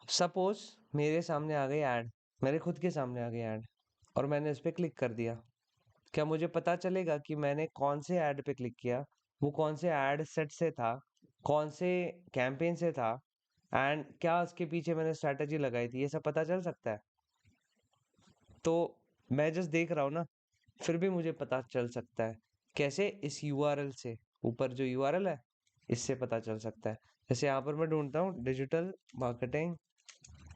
Suppose मेरे सामने आ गई ऐड, मेरे खुद के सामने आ गई ऐड और मैंने इस पे क्लिक कर दिया। क्या मुझे पता चलेगा कि मैंने कौन से ऐड पे क्लिक किया, वो कौन से ऐड सेट से था, कौन से कैंपेन से था, एंड क्या उसके पीछे मैंने स्ट्रैटेजी लगाई थी, ये सब पता चल सकता है? तो मैं जस्ट देख रहा हूँ ना, फिर भी मुझे पता चल सकता है। कैसे? इस यूआरएल से, ऊपर जो यूआरएल है इससे पता चल सकता है। जैसे यहाँ पर मैं ढूंढता हूँ डिजिटल मार्केटिंग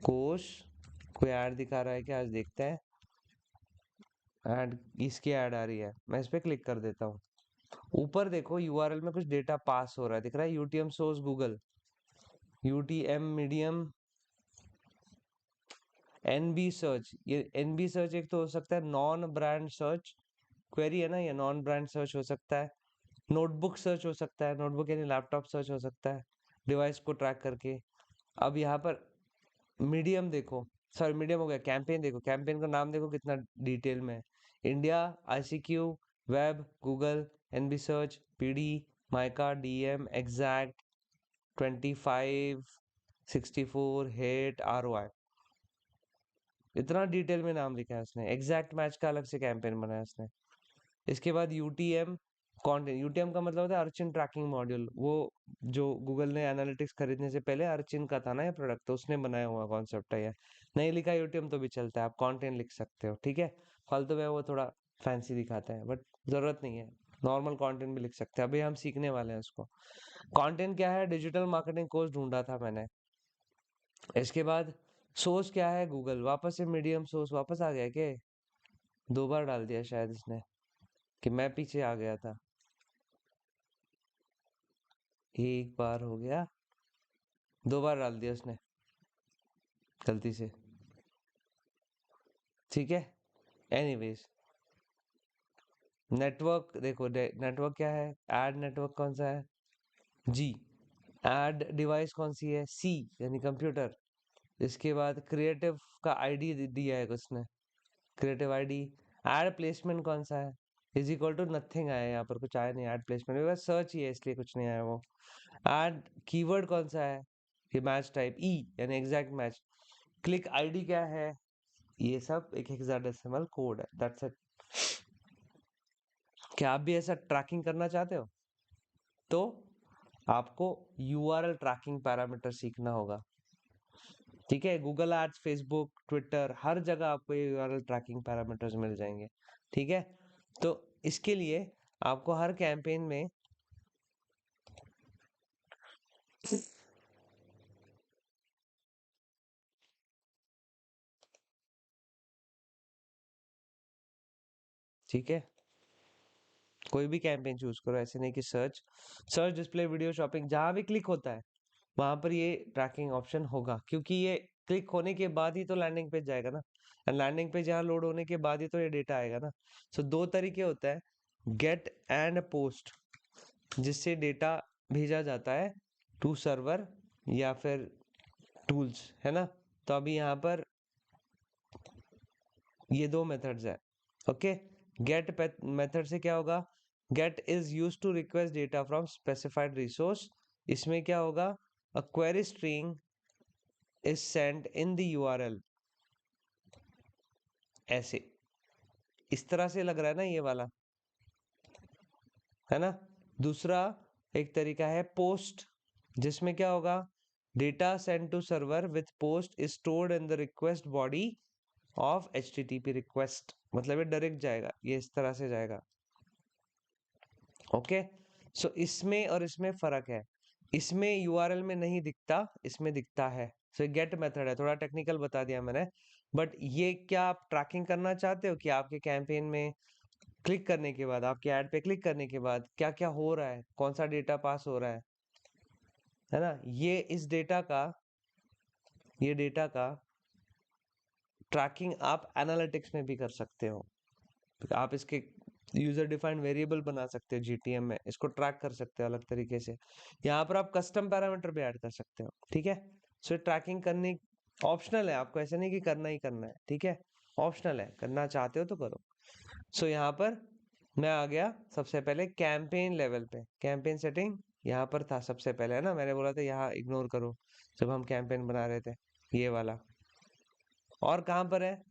कोर्स, कोई ऐड दिखा रहा है क्या, आज देखते हैं। ऐड, इसकी ऐड आ रही है, मैं इस पे क्लिक कर देता हूँ। ऊपर देखो यूआरएल में कुछ डेटा पास हो रहा है, दिख रहा है UTM source Google, UTM medium, NB search. ये एनबी सर्च एक तो हो सकता है नॉन ब्रांड सर्च क्वेरी है ना, ये नॉन ब्रांड सर्च हो सकता है। नोटबुक सर्च हो सकता है, नोटबुक यानी लैपटॉप सर्च हो सकता है, डिवाइस को ट्रैक करके। अब यहाँ पर मीडियम देखो, सॉरी मीडियम हो गया, कैंपेन देखो, कैंपेन का नाम देखो कितना डिटेल में है। India, ICQ, web, Google, NB search, PD, mica, DM, exact, 25, 64, hit, ROI. इतना डिटेल में नाम लिखा है उसने। एग्जैक्ट मैच का अलग से कैंपेन बनाया उसने। इसके बाद यूटीएम कंटेंट, यूटीएम का मतलब होता है अर्चिन ट्रैकिंग मॉड्यूल। वो जो गूगल ने एनालिटिक्स खरीदने से पहले अर्चिन का था ना ये प्रोडक्ट, तो उसने बनाया हुआ कॉन्सेप्ट है ये। नहीं लिखा यूटीएम तो भी चलता है, आप कंटेंट लिख सकते हो, ठीक है। फालतू में वो थोड़ा फैंसी दिखाता है, बट जरूरत नहीं है, नॉर्मल कंटेंट भी लिख सकते हैं। अभी हम सीखने वाले हैं उसको। कंटेंट क्या है? डिजिटल मार्केटिंग कोर्स ढूंढा था मैंने। इसके बाद सोर्स क्या है? गूगल। वापस से मीडियम सोर्स वापस आ गया क्या? दो बार डाल दिया शायद इसने, कि मैं पीछे आ गया था। एक बार हो गया, दो बार डाल दिया उसने गलती से, ठीक है। एनीवेज, नेटवर्क देखो, नेटवर्क क्या है? ऐड नेटवर्क कौन सा है? जी। ऐड डिवाइस कौन सी है? सी, यानी कंप्यूटर। इसके बाद क्रिएटिव का आईडी दिया है उसने, क्रिएटिव आईडी। ऐड प्लेसमेंट कौन सा है? इज इक्वल टू नथिंग आया, यहाँ पर कुछ आया नहीं। ऐड प्लेसमेंट मेरे पास सर्च ही है इसलिए कुछ नहीं आया वो। ऐड कीवर्ड कौन सा है? ये मैच टाइप ई, यानी एग्जैक्ट मैच। क्लिक आईडी क्या है? ये सब एक हेक्साडेसिमल कोड है, दैट्स इट। क्या आप भी ऐसा ट्रैकिंग करना चाहते हो? तो आपको यूआरएल ट्रैकिंग पैरामीटर सीखना होगा, ठीक है। गूगल एड्स, फेसबुक, ट्विटर, हर जगह आपको ये यूआरएल ट्रैकिंग पैरामीटर्स मिल जाएंगे, ठीक है। तो इसके लिए आपको हर कैंपेन में ठीक है, कोई भी कैंपेन चूज करो, ऐसे नहीं कि search, search, display, video, shopping, जहां भी क्लिक होता है वहां पर ये ट्रैकिंग ऑप्शन होगा, क्योंकि ये क्लिक होने के बाद ही तो लैंडिंग पेज जाएगा ना। लैंडिंग पेज यहाँ लोड होने के बाद ही तो ये डेटा आएगा ना। सो दो तरीके होता है, गेट एंड पोस्ट, जिससे डेटा भेजा जाता है टू सर्वर या फिर टूल्स, है ना। तो अभी यहाँ पर ये दो मेथड्स है, ओके। गेट मेथड से क्या होगा? GET is use to request data from specified resource. इसमें क्या होगा? A query string is sent in the URL, ऐसे, इस तरह से लग रहा है ना ये वाला, है ना। दूसरा एक तरीका है पोस्ट, जिसमें क्या होगा? Data send to server with post is stored in the request body of HTTP request, मतलब ये डायरेक्ट जाएगा, ये इस तरह से जाएगा, ओके। सो इसमें और इसमें फर्क है, इसमें यूआरएल में नहीं दिखता, इसमें दिखता है। सो गेट मेथड है, थोड़ा टेक्निकल बता दिया मैंने, बट ये क्या आप ट्रैकिंग करना चाहते हो कि आपके कैंपेन में क्लिक करने के बाद, आपके ऐड पे क्लिक करने के बाद क्या क्या हो रहा है, कौन सा डेटा पास हो रहा है ना। ये इस डेटा का, ये डेटा का ट्रैकिंग आप एनालिटिक्स में भी कर सकते हो। आप इसके यूजर डिफाइंड वेरिएबल बना सकते हो जीटीएम में, इसको ट्रैक कर सकते हो अलग तरीके से। यहाँ पर आप कस्टम पैरामीटर भी ऐड कर सकते हो, ठीक है। सो ट्रैकिंग करनी ऑप्शनल है, आपको ऐसे नहीं कि करना ही करना है, ठीक है। ऑप्शनल है, करना चाहते हो तो करो। सो यहाँ पर मैं आ गया सबसे पहले कैंपेन लेवल पे, कैंपेन सेटिंग यहाँ पर था सबसे पहले, है ना। मैंने बोला था यहाँ इग्नोर करो जब हम कैंपेन बना रहे थे। ये वाला। और कहाँ पर है?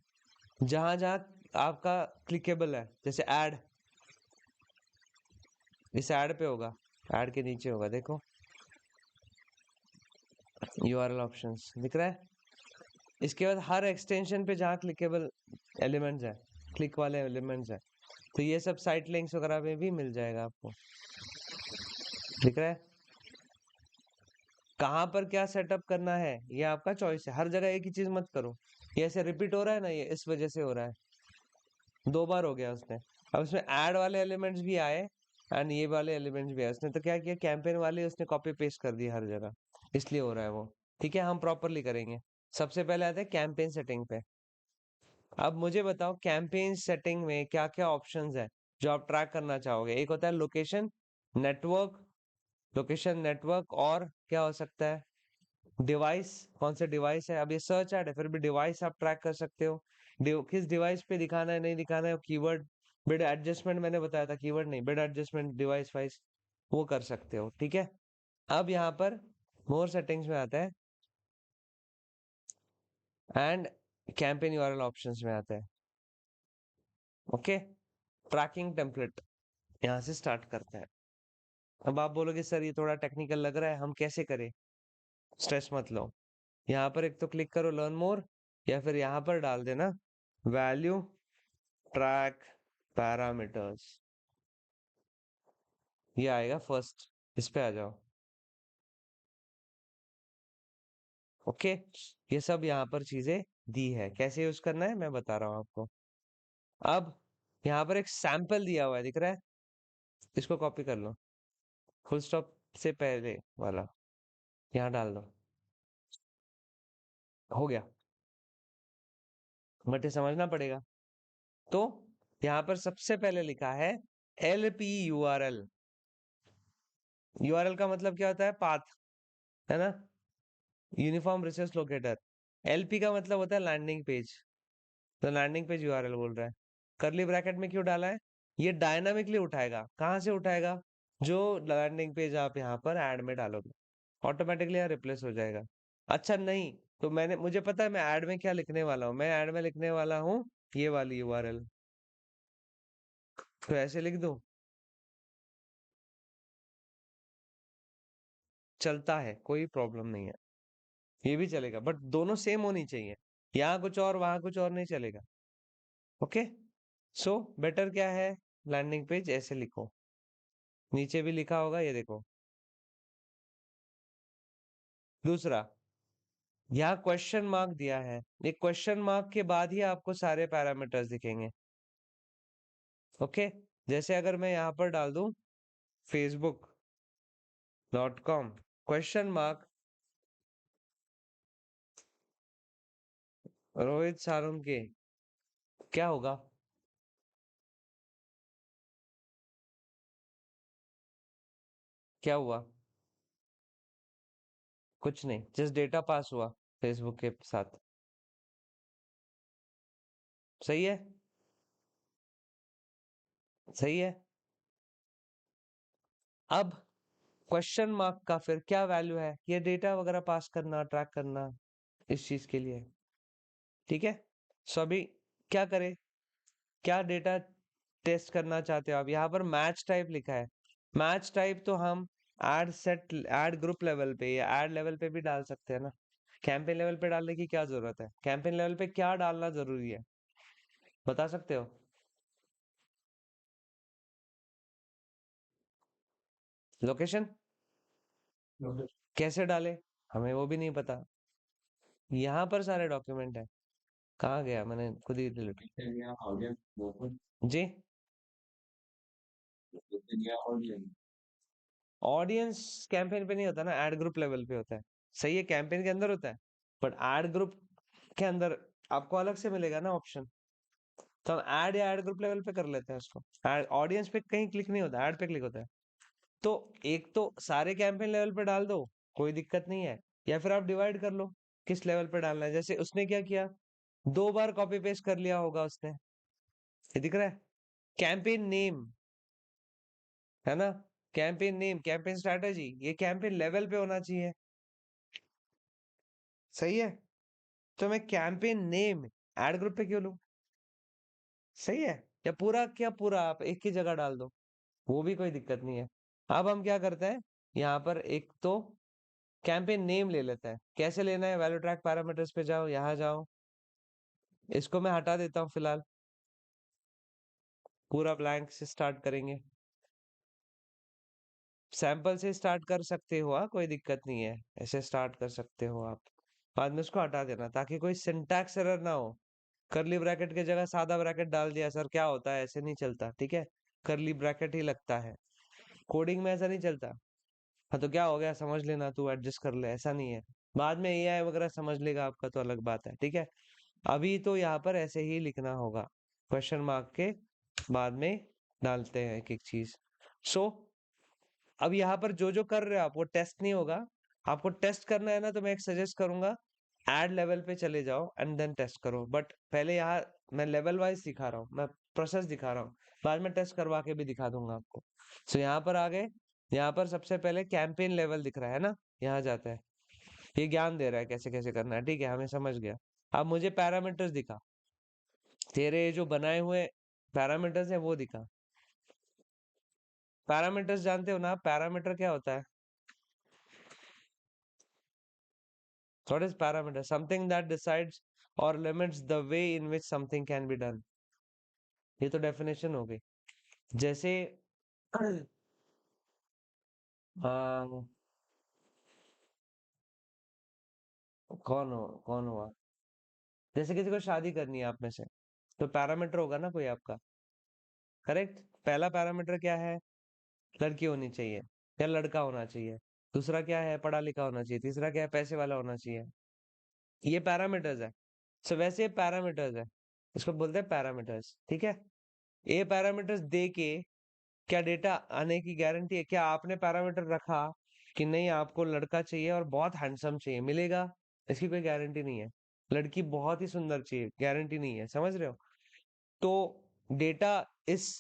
जहां जहां आपका क्लिकेबल है, जैसे ऐड, इस ऐड पे होगा, ऐड के नीचे होगा, देखो यूआरएल ऑप्शंस दिख रहा है। इसके बाद हर एक्सटेंशन पे जहाँ क्लिकेबल एलिमेंट्स है, क्लिक वाले एलिमेंट्स है, तो ये सब साइट लिंक्स वगैरह में भी मिल जाएगा आपको। दिख रहा है? कहाँ पर क्या सेटअप करना है ये आपका चॉइस है, हर जगह एक ही चीज मत करो। ये ऐसे रिपीट हो रहा है ना, ये इस वजह से हो रहा है, 2 बार हो गया उसने। अब उसमें ऐड वाले एलिमेंट्स भी आए एंड ये वाले एलिमेंट्स भी आए, उसने तो क्या किया, कैंपेन वाले उसने कॉपी पेस्ट कर दिया हर जगह, इसलिए हो रहा है वो। ठीक है, हम प्रॉपरली करेंगे। सबसे पहले आते हैं कैंपेन सेटिंग पे। अब मुझे बताओ कैंपेन सेटिंग में क्या क्या ऑप्शंस है जो आप ट्रैक करना चाहोगे। एक होता है लोकेशन नेटवर्क, लोकेशन नेटवर्क, और क्या हो सकता है, डिवाइस, कौन से डिवाइस है। अब ये सर्च ऐड है, फिर भी डिवाइस आप ट्रैक कर सकते हो, किस डिवाइस पे दिखाना है नहीं दिखाना है, कीवर्ड बिड एडजस्टमेंट मैंने बताया था, कीवर्ड नहीं, बिड एडजस्टमेंट डिवाइस वाइज वो कर सकते हो। ठीक है, अब यहाँ पर मोर सेटिंग्स में आता है एंड कैंपेन यूआरएल ऑप्शंस में आता है। ओके, ट्रैकिंग टेम्पलेट यहाँ से स्टार्ट करते हैं। अब आप बोलोगे सर ये थोड़ा टेक्निकल लग रहा है, हम कैसे करें? स्ट्रेस मत लो, यहाँ पर एक तो क्लिक करो लर्न मोर, या फिर यहाँ पर डाल देना वैल्यू ट्रैक पैरामीटर्स, ये आएगा फर्स्ट, इस पे आ जाओ। ओके, ये सब यहाँ पर चीजें दी है, कैसे यूज करना है मैं बता रहा हूँ आपको। अब यहाँ पर एक सैंपल दिया हुआ है, दिख रहा है, इसको कॉपी कर लो, फुल स्टॉप से पहले वाला यहाँ डाल दो, हो गया, बट ये समझना पड़ेगा। तो यहाँ पर सबसे पहले लिखा है एलपी यूआरएल। यूआरएल का मतलब क्या होता है, पाथ, है ना, यूनिफॉर्म रिसोर्स लोकेटर। एलपी का मतलब होता है लैंडिंग पेज, तो लैंडिंग पेज यूआरएल बोल रहा है। करली ब्रैकेट में क्यों डाला है? ये डायनामिकली उठाएगा, कहाँ से उठाएगा, जो लैंडिंग पेज आप यहाँ पर ऐड में डालोगे, ऑटोमेटिकली यहाँ रिप्लेस हो जाएगा। अच्छा नहीं, तो मैंने, मुझे पता है मैं ऐड में क्या लिखने वाला हूँ, मैं ऐड में लिखने वाला हूँ ये वाली यूआरएल, तो ऐसे लिख दूं, चलता है, कोई प्रॉब्लम नहीं है, ये भी चलेगा, बट दोनों सेम होनी चाहिए, यहाँ कुछ और वहां कुछ और नहीं चलेगा। ओके, सो बेटर क्या है, लैंडिंग पेज ऐसे लिखो, नीचे भी लिखा होगा ये देखो। दूसरा, यहाँ क्वेश्चन मार्क दिया है, ये क्वेश्चन मार्क के बाद ही आपको सारे पैरामीटर्स दिखेंगे। ओके, जैसे अगर मैं यहाँ पर डाल दूं facebook.com क्वेश्चन मार्क रोहित सारुन के, क्या होगा? क्या हुआ? कुछ नहीं, जस्ट डेटा पास हुआ फेसबुक के साथ। सही है, सही है। अब क्वेश्चन मार्क का फिर क्या वैल्यू है, ये डेटा वगैरह पास करना, ट्रैक करना, इस चीज के लिए। ठीक है, सो अभी क्या करें, क्या डेटा टेस्ट करना चाहते हो आप? यहाँ पर मैच टाइप लिखा है, मैच टाइप तो हम add set, add group level पे या ऐड लेवल पे भी डाल सकते हैं ना, कैंपेन लेवल पे डालने की क्या जरूरत है? कैंपेन लेवल पे क्या डालना जरूरी है, बता सकते हो? लोकेशन कैसे डाले, हमें वो भी नहीं पता। यहाँ पर सारे डॉक्यूमेंट है, कहाँ गया, मैंने खुद ही डिलीट। जी, ऑडियंस कैंपेन पे नहीं होता ना, एड ग्रुप लेवल पे होता है। सही है, कैंपेन के अंदर होता है, बट एड ग्रुप के अंदर आपको अलग से मिलेगा ना ऑप्शन, तो हम ऐड या ऐड ग्रुप लेवल पे कर लेते हैं उसको। ऑडियंस पे कहीं क्लिक नहीं होता, ऐड पे क्लिक होता है। तो एक तो सारे कैंपेन लेवल पे डाल दो, कोई दिक्कत नहीं है, या फिर आप डिवाइड कर लो किस लेवल पे डालना है। जैसे उसने क्या किया, 2 बार कॉपी पेस्ट कर लिया होगा उसने, ये दिख रहा है, कैंपेन नेम, है ना, कैंपेन नेम, कैंपेन स्ट्रेटेजी, ये कैंपेन लेवल पे होना चाहिए। सही है, तो मैं कैंपेन नेम एड ग्रुप पे क्यों लूं? सही है। या पूरा क्या पूरा आप एक ही जगह डाल दो, वो भी कोई दिक्कत नहीं है। अब हम क्या करते हैं, यहाँ पर एक तो कैंपेन नेम ले लेते हैं। कैसे लेना है, वैल्यू ट्रैक पैरामीटर्स पे जाओ, यहाँ जाओ, इसको मैं हटा देता हूँ फिलहाल, पूरा ब्लैंक से स्टार्ट करेंगे। सैंपल से स्टार्ट कर सकते हो आप, कोई दिक्कत नहीं है, ऐसे स्टार्ट कर सकते हो आप। बाद में उसको हटा देना ताकि कोई सिंटैक्स एरर ना हो। करली ब्रैकेट की जगह सादा ब्रैकेट डाल दिया सर, क्या होता है, ऐसे नहीं चलता, ठीक है। करली ब्रैकेट ही लगता है, कोडिंग में ऐसा नहीं चलता। हाँ तो क्या हो गया, समझ लेना, तू एडजस्ट कर ले, ऐसा नहीं है। बाद में एआई वगैरह समझ लेगा आपका तो अलग बात है, ठीक है। अभी तो यहाँ पर ऐसे ही लिखना होगा, क्वेश्चन मार्क के बाद में डालते हैं एक एक चीज। सो अब यहाँ पर जो जो कर रहे हो आप वो टेस्ट नहीं होगा। आपको टेस्ट करना है ना, तो मैं एक सजेस्ट करूंगा, ऐड लेवल पे चले जाओ एंड देन टेस्ट करो। बट पहले यहाँ मैं लेवल वाइज सिखा रहा हूँ, मैं प्रोसेस दिखा रहा हूँ, बाद में टेस्ट करवा के भी दिखा दूंगा आपको। सो यहाँ पर आ गए, यहाँ पर सबसे पहले कैंपेन लेवल दिख रहा है ना, यहाँ जाते हैं। ये ज्ञान दे रहा है कैसे कैसे करना है, ठीक है, हमें समझ गया। अब मुझे पैरामीटर्स दिखा, तेरे जो बनाए हुए पैरामीटर्स है वो दिखा। पैरामीटर्स जानते हो ना, पैरामीटर क्या होता है? What is parameter? Something that decides or limits the way in which something can be done. ये तो डेफिनेशन हो गई। जैसे आ, कौन हुआ, जैसे किसी को शादी करनी है आप में से, तो पैरामीटर होगा ना कोई आपका, करेक्ट। पहला पैरामीटर क्या है, लड़की होनी चाहिए या लड़का होना चाहिए। दूसरा क्या है, पढ़ा लिखा होना चाहिए। तीसरा क्या है, पैसे वाला होना चाहिए। ये पैरामीटर्स है। सो वैसे ये पैरामीटर्स है, इसको बोलते हैं पैरामीटर्स, ठीक है। ये पैरामीटर्स दे के क्या डेटा आने की गारंटी है? क्या आपने पैरामीटर रखा कि नहीं आपको लड़का चाहिए और बहुत हैंडसम चाहिए, मिलेगा? इसकी कोई गारंटी नहीं है। लड़की बहुत ही सुंदर चाहिए, गारंटी नहीं है, समझ रहे हो? तो डेटा इस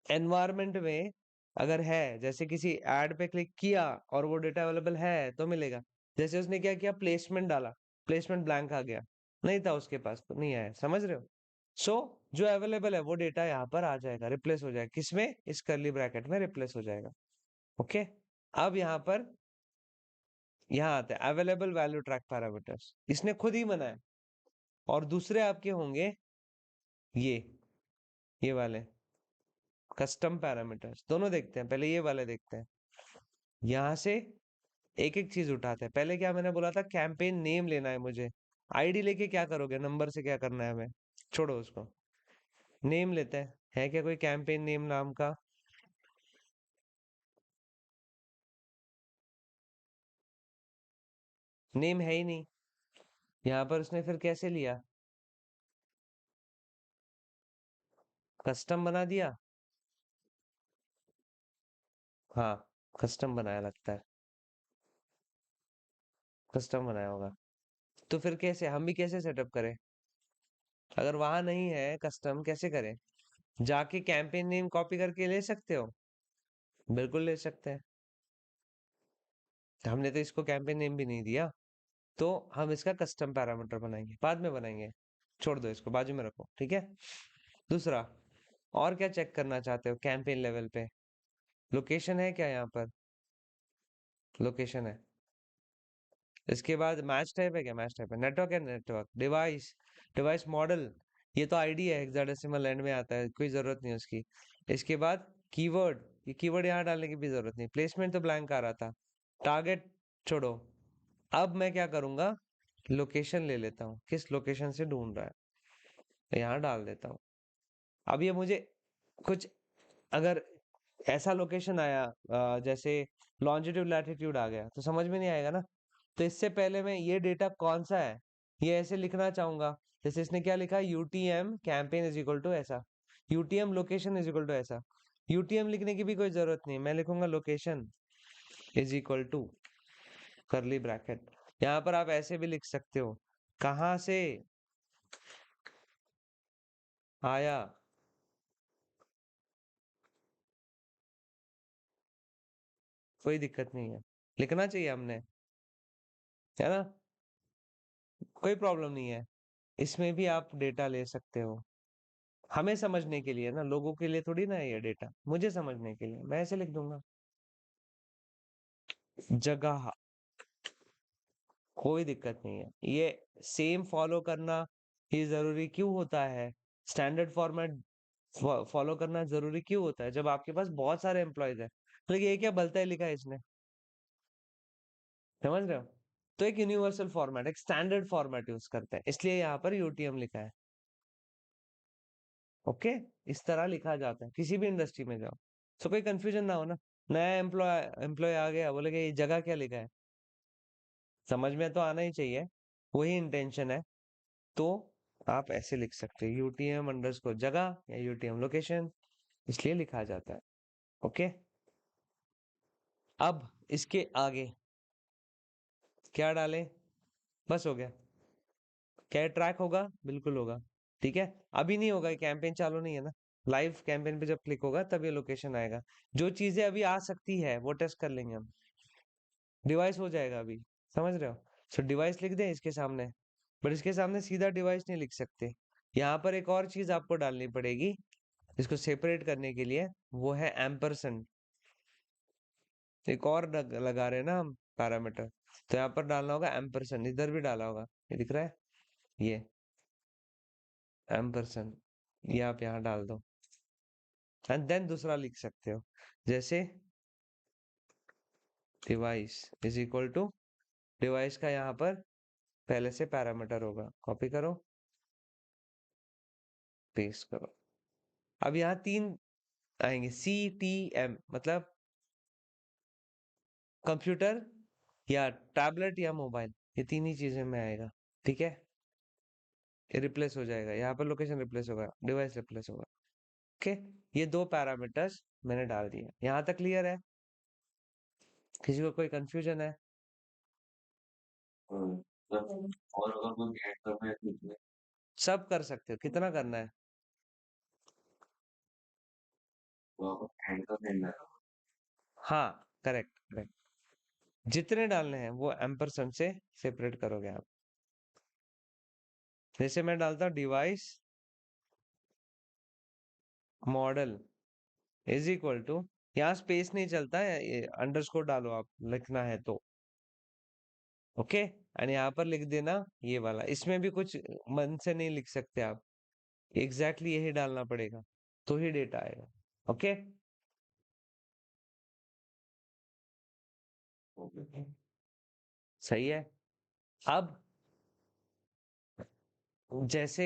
एनवायरनमेंट में अगर है, जैसे किसी एड पे क्लिक किया और वो डेटा अवेलेबल है तो मिलेगा। जैसे उसने क्या किया, प्लेसमेंट डाला, प्लेसमेंट ब्लैंक आ गया, नहीं था उसके पास तो नहीं आया, समझ रहे हो? सो जो अवेलेबल है वो डेटा यहाँ पर आ जाएगा, रिप्लेस हो जाएगा, किसमें, इस करली ब्रैकेट में रिप्लेस हो जाएगा। ओके। अब यहाँ पर, यहाँ आते हैं अवेलेबल वैल्यू ट्रैक पैरामीटर्स, इसने खुद ही बनाया। और दूसरे आपके होंगे ये ये वाले कस्टम पैरामीटर्स, दोनों देखते हैं, पहले ये वाले देखते हैं। यहाँ से एक एक चीज उठाते हैं। पहले क्या मैंने बोला था, कैंपेन नेम लेना है मुझे। आईडी लेके क्या करोगे, नंबर से क्या करना है हमें, छोड़ो उसको। नेम लेते हैं, है क्या कोई कैंपेन नेम नाम का? नेम है ही नहीं। यहाँ पर उसने फिर कैसे लिया, कस्टम बना दिया। हाँ, कस्टम बनाया लगता है, कस्टम बनाया होगा। तो फिर कैसे, हम भी कैसे सेटअप करें? अगर वहां नहीं है कस्टम, कैसे करें? जाके कैंपेन नेम कॉपी करके ले सकते हो, बिल्कुल ले सकते हैं। हमने तो इसको कैंपेन नेम भी नहीं दिया, तो हम इसका कस्टम पैरामीटर बनाएंगे, बाद में बनाएंगे, छोड़ दो इसको, बाजू में रखो, ठीक है। दूसरा, और क्या चेक करना चाहते हो कैंपेन लेवल पे? लोकेशन है क्या यहाँ पर? लोकेशन है। इसके बाद मैच टाइप है क्या? मैच टाइप है। नेटवर्क है, नेटवर्क। डिवाइस, डिवाइस मॉडल, ये तो आईडी है, हेक्साडेसिमल एंड में आता है, कोई जरूरत नहीं उसकी। इसके बाद कीवर्ड, ये कीवर्ड यहाँ डालने की भी जरूरत नहीं। प्लेसमेंट तो ब्लैंक आ रहा था। टारगेट छोड़ो। अब मैं क्या करूंगा, लोकेशन ले लेता हूँ, किस लोकेशन से ढूंढ रहा है, तो यहाँ डाल देता हूँ। अब ये मुझे कुछ, अगर ऐसा लोकेशन आया जैसे लॉन्जिट्यूड लैटिट्यूड आ गया, तो समझ में नहीं आएगा ना। तो इससे पहले मैं ये डेटा कौन सा है, ये ऐसे लिखना चाहूंगा। जैसे इसने क्या लिखा, UTM campaign is equal to ऐसा, UTM location is equal to ऐसा। यूटीएम लिखने की भी कोई जरूरत नहीं, मैं लिखूंगा location is equal to curly bracket. यहाँ पर आप ऐसे भी लिख सकते हो, कहाँ से आया, कोई दिक्कत नहीं है, लिखना चाहिए हमने, है ना। कोई प्रॉब्लम नहीं है, इसमें भी आप डेटा ले सकते हो। हमें समझने के लिए ना, लोगों के लिए थोड़ी ना है ये डेटा, मुझे समझने के लिए मैं ऐसे लिख दूंगा। जगह, कोई दिक्कत नहीं है, ये सेम फॉलो करना ही जरूरी क्यों होता है, स्टैंडर्ड फॉर्मेट फॉलो करना जरूरी क्यों होता है जब आपके पास बहुत सारे एम्प्लॉयज है। लेकिन ये क्या भलता ही लिखा है इसने, समझ रहे हो? तो एक यूनिवर्सल फॉर्मेट, एक स्टैंडर्ड फॉर्मेट यूज करते हैं, इसलिए यहाँ पर यूटीएम लिखा है। ओके, इस तरह लिखा जाता है किसी भी इंडस्ट्री में जाओ, तो कोई कंफ्यूजन ना हो ना। नया एम्प्लॉय एम्प्लॉय आ गया, बोले कि ये जगह क्या लिखा है, समझ में तो आना ही चाहिए, वही इंटेंशन है। तो आप ऐसे लिख सकते हो यूटीएम अंडरस्कोर जगह या यूटीएम लोकेशन, इसलिए लिखा जाता है। ओके, अब इसके आगे क्या डालें, बस हो गया। क्या ट्रैक होगा? बिल्कुल होगा। ठीक है, अभी नहीं होगा, कैंपेन चालू नहीं है ना। लाइव कैंपेन पे जब क्लिक होगा तब ये लोकेशन आएगा। जो चीजें अभी आ सकती है वो टेस्ट कर लेंगे हम। डिवाइस हो जाएगा अभी, समझ रहे हो? सो डिवाइस लिख दें इसके सामने, बट इसके सामने सीधा डिवाइस नहीं लिख सकते। यहाँ पर एक और चीज आपको डालनी पड़ेगी इसको सेपरेट करने के लिए, वो है एम्परसेंड। एक और लगा रहे हैं ना हम पैरामीटर, तो यहाँ पर डालना होगा एम्परसेंड, इधर भी डाला होगा, ये दिख रहा है, ये एम्परसेंड, ये आप यहाँ डाल दो। एंड देन दूसरा लिख सकते हो, जैसे device is equal to, device का यहाँ पर पहले से पैरामीटर होगा, कॉपी करो, पेस्ट करो। अब यहाँ तीन आएंगे, सी टी एम मतलब कंप्यूटर या टैबलेट या मोबाइल, ये तीन ही चीजें में आएगा। ठीक है, ये रिप्लेस हो जाएगा, यहाँ पर लोकेशन रिप्लेस होगा, डिवाइस रिप्लेस होगा। ओके, ये दो पैरामीटर्स मैंने डाल दिए, यहाँ तक क्लियर है? किसी को कोई कंफ्यूजन है? और अगर कोई ऐड करना है तो सब कर सकते हो, कितना करना है तो आप ऐड कर देना। हाँ, करेक्ट करेक्ट, जितने डालने हैं वो एम्परसेंड से सेपरेट करोगे आप। जैसे मैं डालता हूँ device model is equal to, यहाँ स्पेस नहीं चलता है, अंडरस्कोर डालो आप लिखना है तो। ओके, एंड यहाँ पर लिख देना ये वाला, इसमें भी कुछ मन से नहीं लिख सकते आप, एग्जैक्टली यही डालना पड़ेगा तो ही डेटा आएगा। ओके, सही है। अब जैसे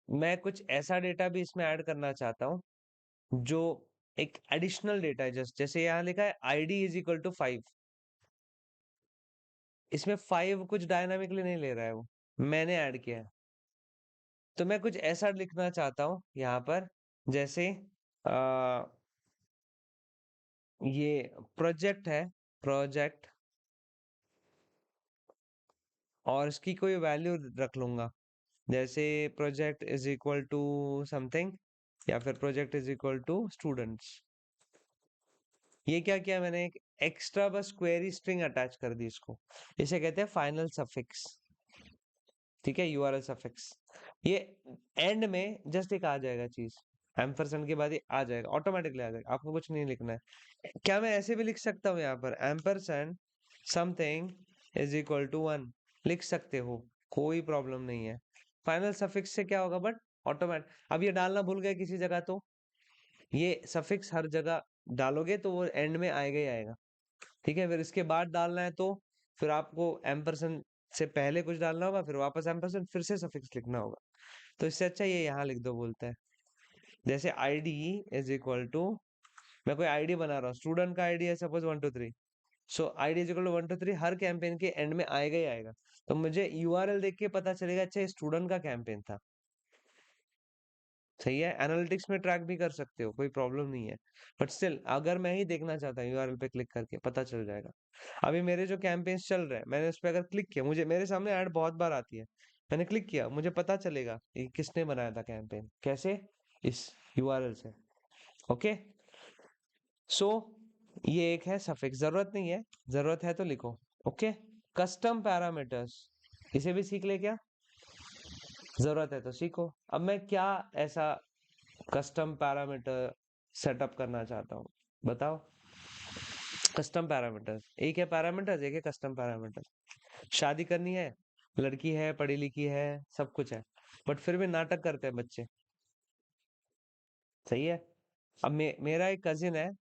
मैं कुछ ऐसा डेटा भी इसमें ऐड करना चाहता हूँ जो एक एडिशनल डेटा है, जैसे यहाँ लिखा है आईडी इज इक्वल टू 5, इसमें 5 कुछ डायनामिकली नहीं ले रहा है वो, मैंने ऐड किया है। तो मैं कुछ ऐसा लिखना चाहता हूँ यहाँ पर, जैसे आ, ये प्रोजेक्ट है, प्रोजेक्ट, और इसकी कोई वैल्यू रख लूंगा, जैसे project is equal to something, या फिर project is equal to students. ये क्या किया मैंने, एक एक्स्ट्रा बस क्वेरी स्ट्रिंग अटैच कर दी इसको, इसे कहते हैं फाइनल सफिक्स। ठीक है, यूआरएल सफिक्स, ये एंड में जस्ट एक आ जाएगा चीज, एम्परसेंड के बाद ये आ जाएगा, ऑटोमेटिकली आ जाएगा, आपको कुछ नहीं लिखना है। क्या मैं ऐसे भी लिख सकता हूँ यहाँ पर ampersand something is equal to 1, लिख सकते हो, कोई प्रॉब्लम नहीं है। फाइनल सफिक्स से क्या होगा बट ऑटोमेटिक, अब ये डालना भूल गए किसी जगह तो ये सफिक्स हर जगह डालोगे तो वो एंड में आएगा ही आएगा। ठीक है, फिर इसके बाद डालना है तो फिर आपको एम्परसेंड से पहले कुछ डालना होगा, फिर वापस एम्परसेंड, फिर से सफिक्स लिखना होगा। तो इससे अच्छा ये यहाँ लिख दो बोलते हैं, जैसे आईडी इज इक्वल टू, मैं कोई आईडी बना रहा हूँ, स्टूडेंट का आईडी है suppose 123, so ID is equal to 123 हर कैंपेन के एंड में आएगा ही आएगा। तो मुझे यूआरएल देख के पता चलेगा अच्छा ये स्टूडेंट का कैंपेन था। सही है, एनालिटिक्स में ट्रैक भी कर सकते हो, कोई प्रॉब्लम नहीं है। बट स्टिल अगर मैं ही देखना चाहता हूँ यूआरएल पे क्लिक करके पता चल जाएगा। अभी मेरे जो कैंपेन्स चल रहे हैं, मैंने उस पर अगर क्लिक किया, मुझे मेरे सामने ऐड बहुत बार आती है, मैंने क्लिक किया, मुझे पता चलेगा ये किसने बनाया था कैंपेन, कैसे, इस यूआरएल से। ओके, सो ये एक है सफिक्स, जरूरत नहीं है, जरूरत है तो लिखो। ओके। कस्टम पैरामीटर्स, इसे भी सीख ले क्या? जरूरत है तो सीखो। अब मैं क्या ऐसा कस्टम पैरामीटर सेटअप करना चाहता हूँ, बताओ। कस्टम पैरामीटर, एक है पैरामीटर्स, एक है कस्टम पैरामीटर। शादी करनी है, लड़की है, पढ़ी लिखी है, सब कुछ है, बट फिर भी नाटक करते हैं बच्चे। सही है। अब मेरा एक कजिन है,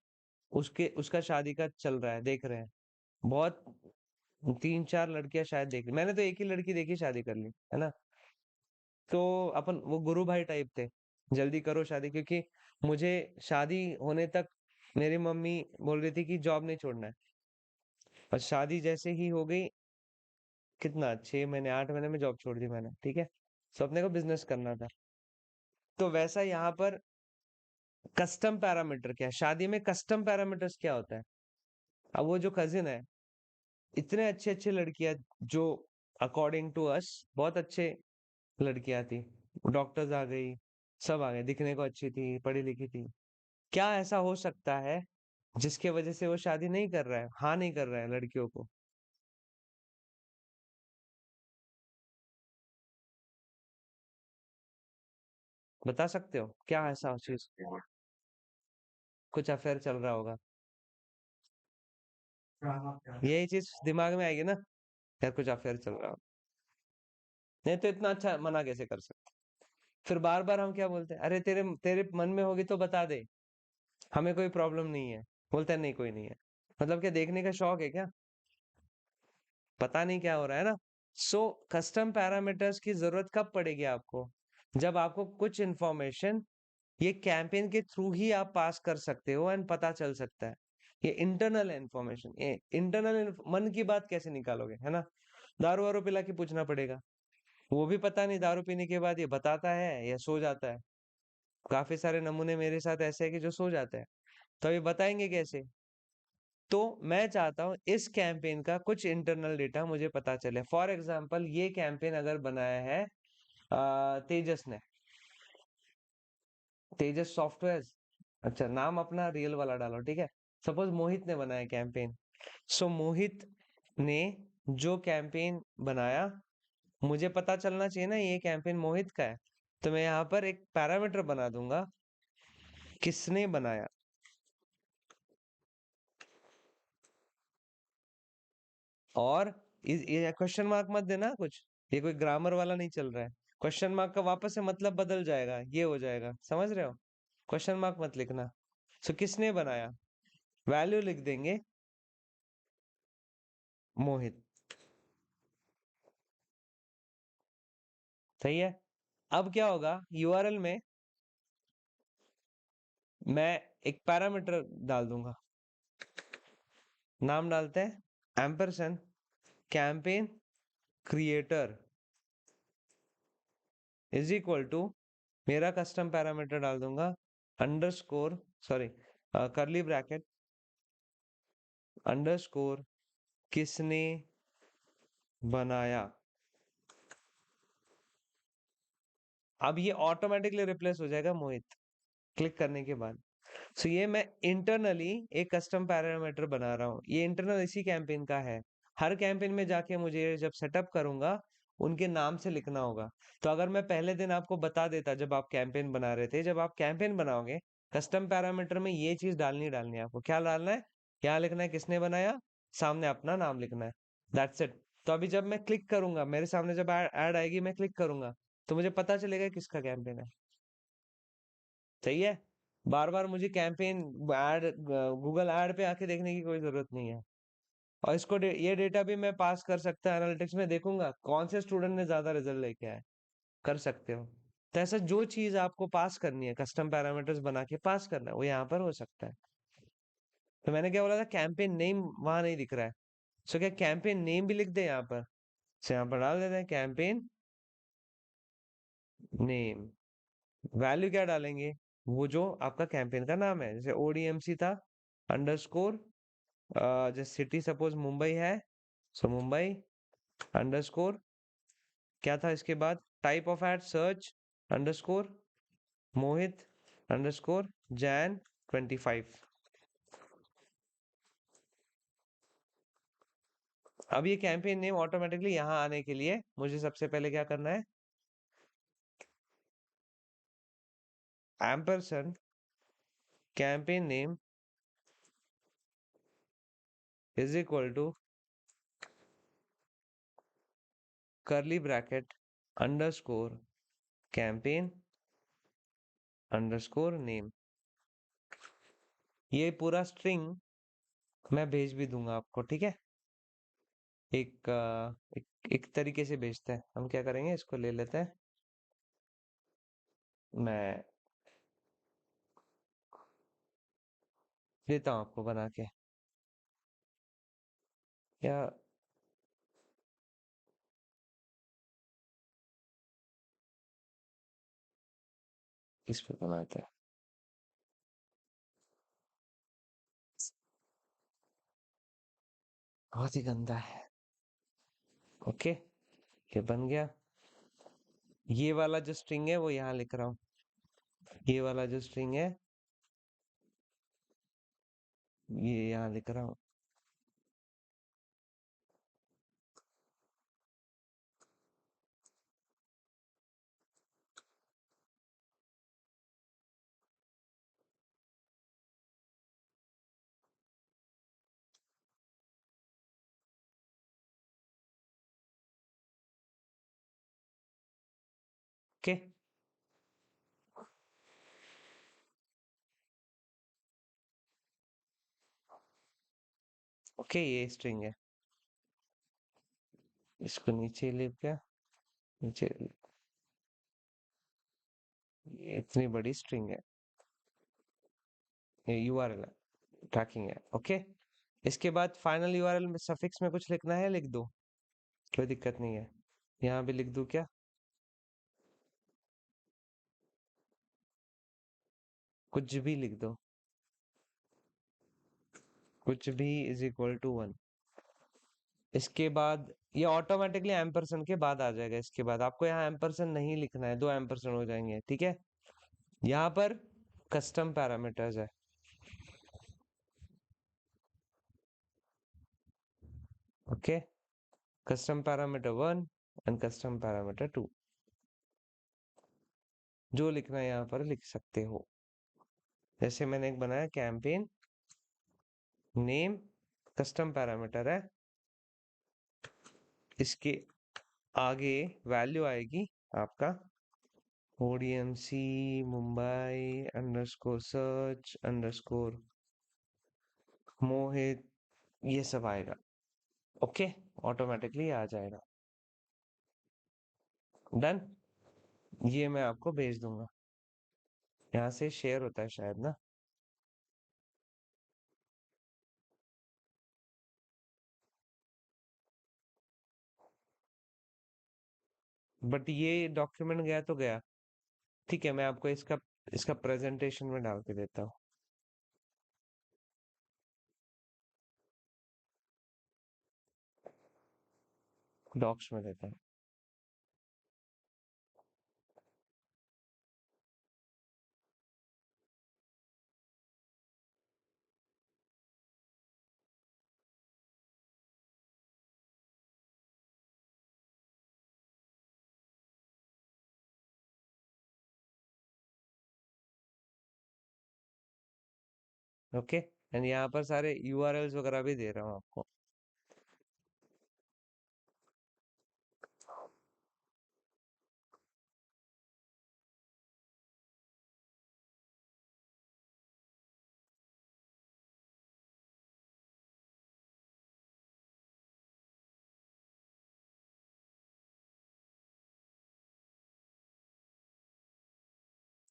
उसके उसका शादी का चल रहा है, देख रहे हैं बहुत, तीन चार लड़कियां शायद देख ली, मैंने तो एक ही लड़की देखी शादी कर ली है ना। तो अपन वो गुरु भाई टाइप थे, जल्दी करो शादी, क्योंकि मुझे शादी होने तक मेरी मम्मी बोल रही थी कि जॉब नहीं छोड़ना है। और शादी जैसे ही हो गई, कितना 6 महीने 8 महीने में जॉब छोड़ दी मैंने, ठीक है। तो अपने को बिजनेस करना था। तो वैसा यहाँ पर कस्टम पैरामीटर क्या है, शादी में कस्टम पैरामीटर्स क्या होता है। अब वो जो कजिन है, इतने अच्छे अच्छे लड़कियां, जो अकॉर्डिंग टू अस बहुत अच्छे लड़कियां थी, डॉक्टर्स आ गई, सब आ गए, दिखने को अच्छी थी, पढ़ी लिखी थी। क्या ऐसा हो सकता है जिसके वजह से वो शादी नहीं कर रहा है, हाँ नहीं कर रहा है लड़कियों को? बता सकते हो क्या ऐसा चीज? कुछ अफेयर चल रहा होगा, यही चीज दिमाग में आएगी ना, यार कुछ अफेयर चल रहा हो। नहीं तो इतना अच्छा मना कैसे कर सकते? फिर बार बार हम क्या बोलते हैं, अरे तेरे तेरे मन में होगी तो बता दे, हमें कोई प्रॉब्लम नहीं है। बोलता है नहीं कोई नहीं है। मतलब क्या देखने का शौक है क्या? पता नहीं क्या हो रहा है ना। सो कस्टम पैरामीटर्स की जरूरत कब पड़ेगी आपको? जब आपको कुछ इंफॉर्मेशन ये कैंपेन के थ्रू ही आप पास कर सकते हो एंड पता चल सकता है। ये इंटरनल इंफॉर्मेशन, ये इंटरनल मन की बात कैसे निकालोगे, है ना? दारू वारू पिला के पूछना पड़ेगा। वो भी पता नहीं दारू पीने के बाद ये बताता है या सो जाता है। काफी सारे नमूने मेरे साथ ऐसे है कि जो सो जाते हैं, तो ये बताएंगे कैसे? तो मैं चाहता हूँ इस कैंपेन का कुछ इंटरनल डेटा मुझे पता चले। फॉर एग्जांपल ये कैंपेन अगर बनाया है तेजस ने, तेजस सॉफ्टवेयर, अच्छा नाम अपना रियल वाला डालो, ठीक है। सपोज मोहित ने बनाया कैंपेन। सो मोहित ने जो कैंपेन बनाया, मुझे पता चलना चाहिए ना ये कैंपेन मोहित का है। तो मैं यहाँ पर एक पैरामीटर बना दूंगा, किसने बनाया। और ये क्वेश्चन मार्क मत देना कुछ, ये कोई ग्रामर वाला नहीं चल रहा है। क्वेश्चन मार्क का वापस से मतलब बदल जाएगा, ये हो जाएगा, समझ रहे हो? क्वेश्चन मार्क मत लिखना। सो किसने बनाया, वैल्यू लिख देंगे मोहित। सही है। अब क्या होगा, यूआरएल में मैं एक पैरामीटर डाल दूंगा, नाम डालते हैं ampersand campaign creator is equal to, मेरा कस्टम पैरामीटर डाल दूंगा, underscore, sorry, curly bracket, underscore किसने बनाया। अब ये ऑटोमेटिकली रिप्लेस हो जाएगा मोहित, क्लिक करने के बाद। सो ये मैं इंटरनली एक कस्टम पैरामीटर बना रहा हूँ, ये इंटरनल इसी कैंपेन का है। हर कैंपेन में जाके मुझे जब सेटअप करूंगा, उनके नाम से लिखना होगा। तो अगर मैं पहले दिन आपको बता देता, जब आप कैंपेन बना रहे थे, जब आप कैंपेन बनाओगे, कस्टम पैरामीटर में ये चीज डालनी डालनी है आपको, क्या डालना है, क्या लिखना है, किसने बनाया, सामने अपना नाम लिखना है, दैट्स इट। तो अभी जब मैं क्लिक करूंगा, मेरे सामने जब ऐड आएगी, मैं क्लिक करूंगा, तो मुझे पता चलेगा किसका कैंपेन है। सही है। बार बार मुझे कैंपेन ऐड, गूगल ऐड पे आके देखने की कोई जरूरत नहीं है। और इसको ये डेटा भी मैं पास कर सकता है, एनालिटिक्स में देखूंगा कौन से स्टूडेंट ने ज्यादा रिजल्ट लेके आए, कर सकते हो। तो ऐसा जो चीज आपको पास करनी है, कस्टम पैरामीटर्स बना के पास करना है, वो यहाँ पर हो सकता है। तो मैंने क्या बोला था, कैंपेन नेम वहां नहीं दिख रहा है। सो क्या कैंपेन नेम भी लिख दे यहाँ पर? से यहाँ पर डाल देते हैं कैंपेन नेम। वैल्यू क्या डालेंगे, वो जो आपका कैंपेन का नाम है, जैसे ओडीएमसी था, अंडरस्कोर, जैसे सिटी सपोज मुंबई है, सो मुंबई अंडरस्कोर, क्या था इसके बाद, type of ad search underscore Mohit underscore Jain 25। अब ये कैंपेन नेम ऑटोमेटिकली यहाँ आने के लिए मुझे सबसे पहले क्या करना है, ampersand campaign name is equal to curly bracket underscore campaign underscore name. ये पूरा स्ट्रिंग मैं भेज भी दूंगा आपको, ठीक है। एक तरीके से भेजते हैं, हम क्या करेंगे, इसको ले लेते हैं, मैं देता हूँ आपको बना के, या इस पे बनाते हैं। बहुत ही गंदा है। ओके, ये बन गया। ये वाला जो स्ट्रिंग है वो यहाँ लिख रहा हूँ, ये वाला जो स्ट्रिंग है ये यहाँ लिख रहा हूँ। ओके। ओके, ये स्ट्रिंग है, इसको नीचे लिख गया, नीचे, ये इतनी बड़ी स्ट्रिंग है, ये यूआरएल है, ट्रैकिंग है। ओके, इसके बाद फाइनल यूआरएल में सफिक्स में कुछ लिखना है, लिख दो, कोई दिक्कत नहीं है। यहाँ भी लिख दूं क्या, कुछ भी लिख दो, कुछ भी इज इक्वल टू 1। इसके बाद ये ऑटोमेटिकली एम्परसेंड के बाद आ जाएगा। इसके बाद आपको यहाँ एम्परसेंड नहीं लिखना है, 2 एम्परसेंड हो जाएंगे, ठीक है। यहाँ पर कस्टम पैरामीटर्स है। Okay, custom parameter 1 and custom parameter 2, जो लिखना है यहाँ पर लिख सकते हो। जैसे मैंने एक बनाया कैंपेन नेम, कस्टम पैरामीटर है, इसके आगे वैल्यू आएगी आपका ओडीएमसी मुंबई अंडरस्कोर सर्च अंडरस्कोर मोहित, ये सब आएगा। ओके, ऑटोमेटिकली आ जाएगा। डन, ये मैं आपको भेज दूंगा, यहाँ से शेयर होता है शायद ना। बट ये डॉक्यूमेंट गया तो गया, ठीक है, मैं आपको इसका इसका प्रेजेंटेशन में डाल के देता हूँ, डॉक्स में देता हूँ। ओके, एंड यहाँ पर सारे यूआरएल्स वगैरह भी दे रहा हूँ आपको।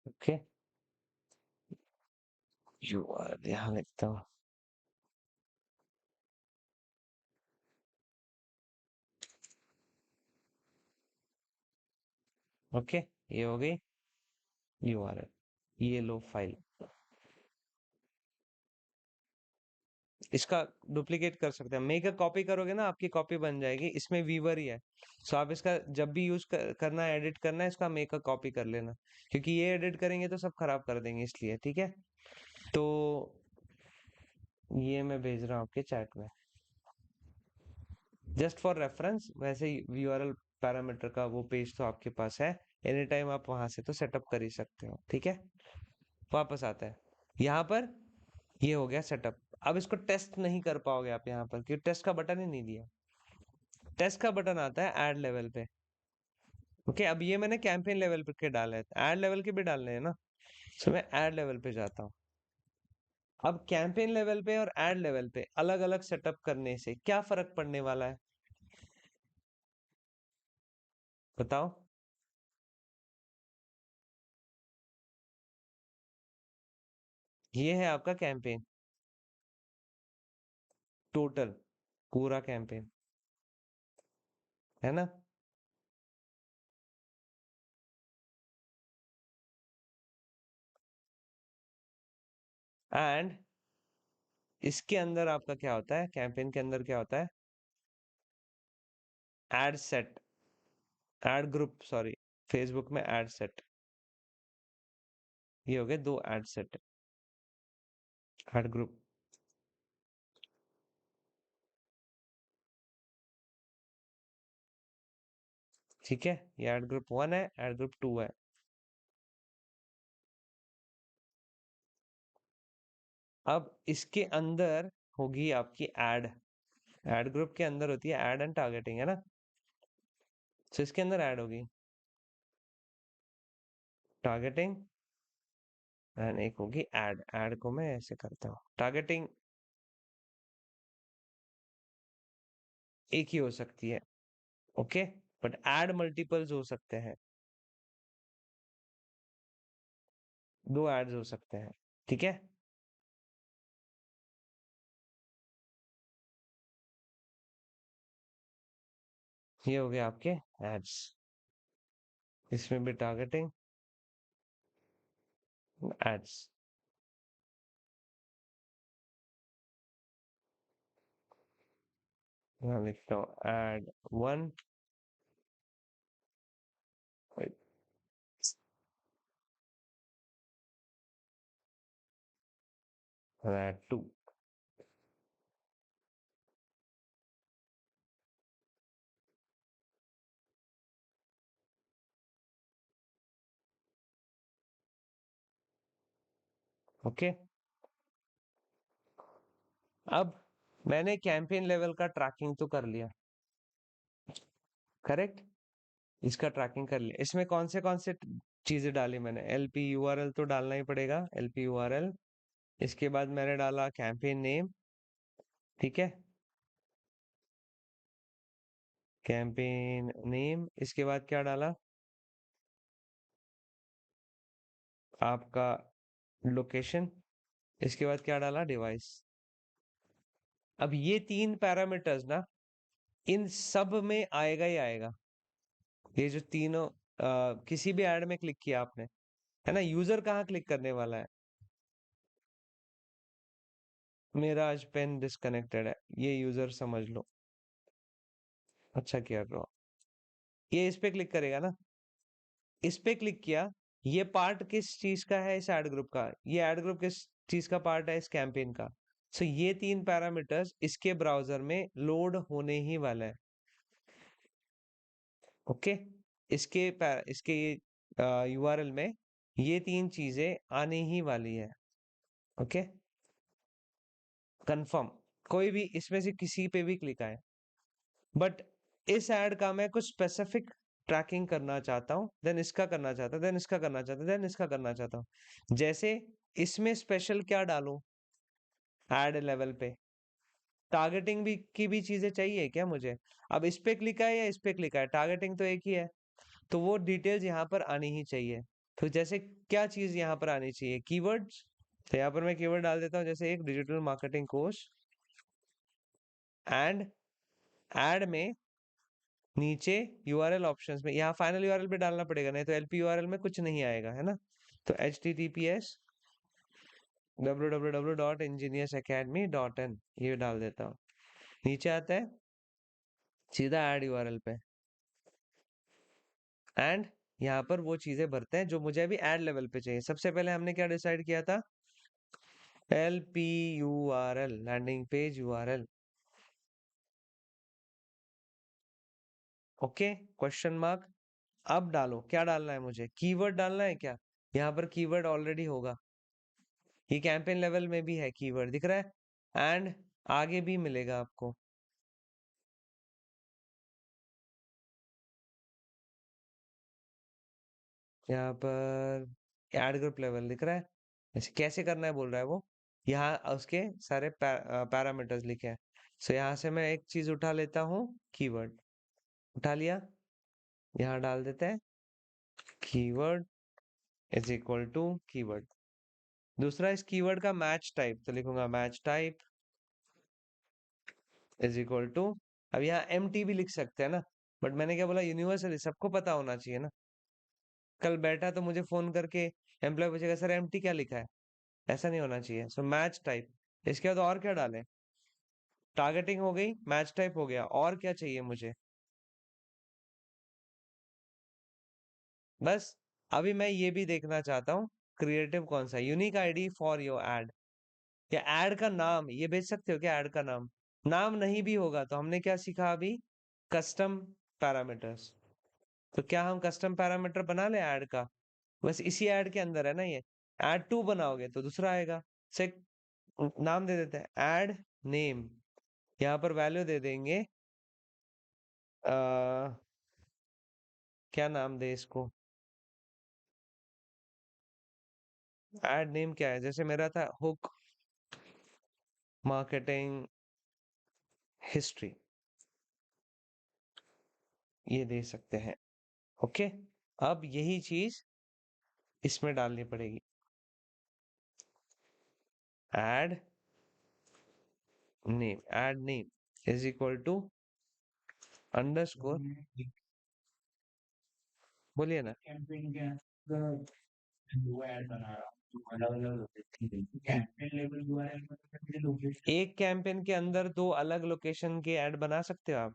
ओके, यूआरएल यहाँ लिखता हूँ। ओके, ये हो गई यूआरएल, ये लो फाइल। इसका डुप्लीकेट कर सकते हैं, मेक अ कॉपी करोगे ना, आपकी कॉपी बन जाएगी, इसमें वीवर ही है। सो आप इसका जब भी यूज करना है, एडिट करना है, इसका मेक अ कॉपी कर लेना, क्योंकि ये एडिट करेंगे तो सब खराब कर देंगे, इसलिए, ठीक है। तो ये मैं भेज रहा हूँ आपके चैट में। जस्ट फॉर रेफरेंस, वैसे ही यूआरएल पैरामीटर का वो पेज तो आपके पास है, एनी टाइम आप वहां से तो सेटअप कर ही सकते हो, ठीक है। वापस आता है यहाँ पर, ये हो गया सेटअप। अब इसको टेस्ट नहीं कर पाओगे आप यहाँ पर, क्योंकि टेस्ट का बटन ही नहीं दिया। टेस्ट का बटन आता है ऐड लेवल पे। ओके, अब ये मैंने कैंपेन लेवल पे के डाले हैं, ऐड लेवल के भी डालने हैं ना, तो मैं ऐड लेवल पे जाता हूँ। अब कैंपेन लेवल पे और ऐड लेवल पे अलग अलग सेटअप करने से क्या फर्क पड़ने वाला है, बताओ। ये है आपका कैंपेन, टोटल पूरा कैंपेन, है ना। एंड इसके अंदर आपका क्या होता है, कैंपेन के अंदर क्या होता है, ad set, ad group, sorry, Facebook में एड सेट। ये हो गए दो एड सेट, एड ग्रुप, ठीक है। ये एड ग्रुप 1 है, एड ग्रुप 2 है। अब इसके अंदर होगी आपकी एड, एड ग्रुप के अंदर होती है एड एंड टारगेटिंग, है ना। तो इसके अंदर ऐड होगी टारगेटिंग, एंड एक होगी ऐड। ऐड को मैं ऐसे करता हूँ, टारगेटिंग एक ही हो सकती है, ओके, बट ऐड मल्टीपल्स हो सकते हैं, दो एड्स हो सकते हैं, ठीक है। ये हो गए आपके एड्स, इसमें भी टारगेटिंग, एड्स। यहाँ लिखता हूँ एड 1, एड 2, ओके। अब मैंने कैंपेन लेवल का ट्रैकिंग तो कर लिया, करेक्ट, इसका ट्रैकिंग कर लिया। इसमें कौन से चीजें डाली मैंने, एलपी यूआरएल तो डालना ही पड़ेगा, एलपी यूआरएल। इसके बाद मैंने डाला कैंपेन नेम, ठीक है, कैंपेन नेम। इसके बाद क्या डाला, आपका लोकेशन। इसके बाद क्या डाला, डिवाइस। अब ये तीन पैरामीटर्स ना, इन सब में आएगा ही आएगा। ये जो तीनों, किसी भी ऐड में क्लिक किया आपने, है ना, यूजर कहाँ क्लिक करने वाला है। मेरा आज पेन डिस्कनेक्टेड है, ये यूजर समझ लो। अच्छा किया ड्रॉ, ये इस पे क्लिक करेगा ना, इस पे क्लिक किया। ये पार्ट किस चीज का है, इस ऐड ग्रुप का, ये ऐड ग्रुप किस चीज का पार्ट है, इस कैंपेन का। सो ये तीन पैरामीटर्स इसके ब्राउजर में लोड होने ही वाला है, ओके। इसके यूआरएल में ये तीन चीजें आने ही वाली है, ओके, कंफर्म। कोई भी इसमें से किसी पे भी क्लिक आए, बट इस ऐड का मैं कुछ स्पेसिफिक ट्रैकिंग करना चाहता हूँ, देन इसका करना चाहता हूँ, देन इसका करना चाहता हूँ, देन इसका करना चाहता हूँ। जैसे इसमें स्पेशल क्या डालूं, ऐड लेवल पे टारगेटिंग भी की भी चीजें चाहिए क्या मुझे। अब इस पे क्लिक है या इस पे क्लिक है, टारगेटिंग तो एक ही है, तो वो डिटेल्स यहाँ पर आनी ही चाहिए। तो जैसे क्या चीज यहाँ पर आनी चाहिए, कीवर्ड्स। तो यहाँ पर मैं कीवर्ड डाल देता हूँ, जैसे एक digital marketing course, and add में नीचे यूआरएल ऑप्शंस में यहाँ फाइनल यूआरएल पे डालना पड़ेगा, नहीं तो एलपी यूआरएल में कुछ नहीं आएगा, है ना। तो https www.engineersacademy.in ये डाल देता हूँ। नीचे आता है सीधा ऐड यूआरएल पे, एंड यहाँ पर वो चीजें भरते हैं जो मुझे अभी ऐड लेवल पे चाहिए। सबसे पहले हमने क्या डिसाइड किया था, LP URL, landing page URL, okay, question mark. अब डालो, क्या डालना है मुझे, कीवर्ड डालना है क्या? यहाँ पर कीवर्ड ऑलरेडी होगा, ये कैंपेन लेवल में भी है कीवर्ड, दिख रहा है, एंड आगे भी मिलेगा आपको। यहाँ पर ऐड ग्रुप लेवल दिख रहा है, ऐसे कैसे करना है बोल रहा है वो, यहाँ उसके सारे पैरामीटर्स लिखे हैं। सो यहाँ से मैं एक चीज उठा लेता हूँ, कीवर्ड उठा लिया, यहाँ डाल देते हैं keyword is equal to keyword. दूसरा इस कीवर्ड का मैच टाइप, तो लिखूंगा match type is equal to, अब यहाँ एम टी भी लिख सकते हैं ना, बट मैंने क्या बोला, यूनिवर्सली सबको पता होना चाहिए ना। कल बैठा तो मुझे फोन करके एम्प्लॉय पूछेगा सर एम टी क्या लिखा है, ऐसा नहीं होना चाहिए। सो मैच टाइप, इसके बाद और क्या डालें, टारगेटिंग हो गई, मैच टाइप हो गया, और क्या चाहिए मुझे, बस। अभी मैं ये भी देखना चाहता हूँ, क्रिएटिव कौन सा, unique ID for your add, या एड का नाम ये भेज सकते हो क्या, एड का नाम, नाम नहीं भी होगा तो हमने क्या सीखा अभी, कस्टम पैरामीटर्स। तो क्या हम कस्टम पैरामीटर बना ले ऐड का, बस इसी ऐड के अंदर है ना ये, ऐड टू बनाओगे तो दूसरा आएगा। से नाम दे देते हैं ऐड नेम, यहाँ पर वैल्यू दे देंगे, आ, क्या नाम दे इसको, ऐड नेम क्या है, जैसे मेरा था हुक मार्केटिंग हिस्ट्री, ये दे सकते हैं। ओके, अब यही चीज इसमें डालनी पड़ेगी, ad name, add name is equal to underscore, बोलिए ना। एक कैंपेन के अंदर दो अलग लोकेशन के ऐड बना सकते हो आप?